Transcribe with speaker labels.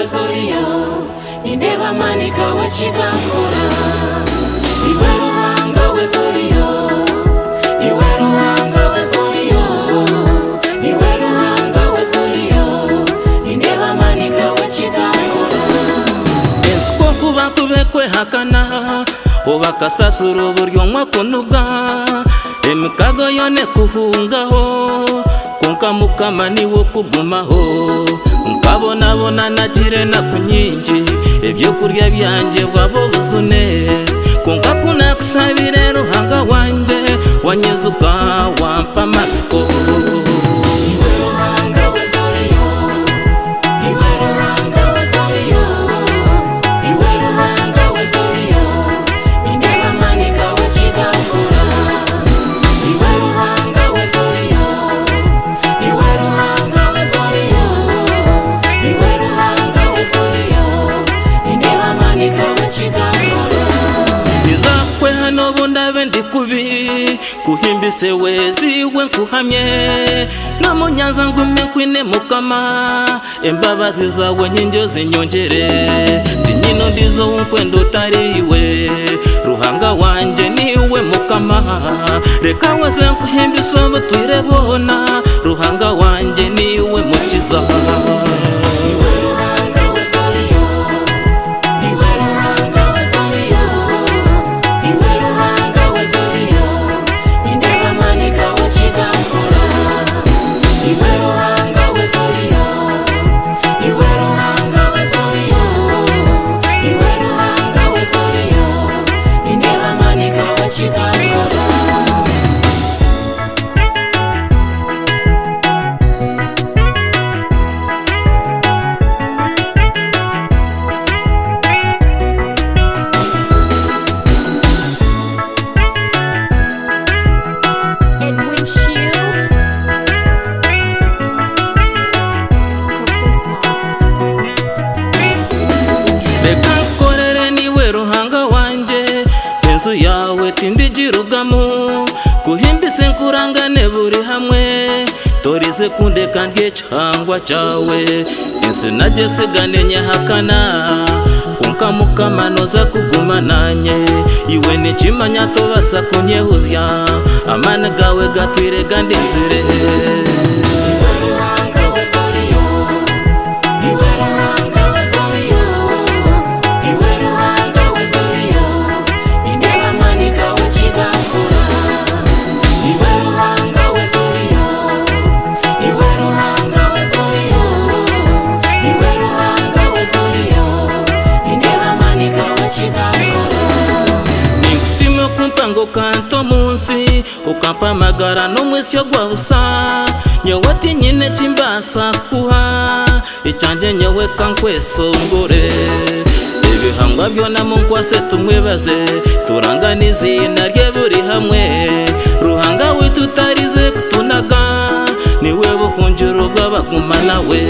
Speaker 1: wezoliyo indeba manika wechigakora iwe ruhanga wezoliyo iwe ruhanga wezoliyo iwe ruhanga wezoliyo indeba manika wechigakora ensiko kuba kubekwe hakana obakasasura uburyo mwakunuga emikago yone kuhungaho konka mukama niwo kugumaho nkabonabona nagire nakunyingi ebyo kurya byanje bwabo buzune konka kunakusabire ruhanga wanje wanyezuka wampa amasiko iwe ruhanga wezoliyo iwe ruhanga wezoliyo iwe ruhanga wezoliyo indeba manika wechigakora iwe ruhanga wezoliyo iwe ruhanga wezoliyo iwe ruhanga wezoliyo indeba manika wechigakora nizakwe hano bundabe ndikubi kuhimbise weziwe nkuhamye no munyanza ngume kwine mukama embabazi zawe nyinjo zinyongere dinyino ndizo unkwendo tariwe ruhanga wanje niwe mukama reka weze nkuhimbise obutwire bona ruhanga wanje niwe mukiza iwe ruhanga wezoliyo iwe ruhanga wezoliyo iwe ruhanga wezoliyo indeba manika wechigakora iwe ruhanga wezoliyo iwe ruhanga wezoliyo iwe ruhanga wezoliyo indeba manika wechigakora reka nkorere niwe ruhanga wanje inzu yawe tindigirugamo kuhimbise nkurangane buri hamwe torize kundeka ndye cyangwa cyawe insi nagesigane nyahakana konka mukama noza kuguma nanye iwe nikimanya tobasa kunyehuzya amana gawe gatwire gandinzire iwe ruhanga wezoliyo iwe ruhanga wezoliyo iwe ruhanga wezoliyo indeba manika wechigakora iwe ruhanga wezoliyo iwe ruhanga wezoliyo iwe ruhanga wezoliyo indeba manika wechigakora ninkusima kumpango kanto munsi ukampa magara no mwisyo gwa busa nyewati nyine chimbasa kuha icyanje nyewe kankwesongore ibihangwa byona munkwase tumwebaze turanganiza izina rye buri hamwe ruhanga witutarize kutunaga niwe buhungiro bw'abaguma nawe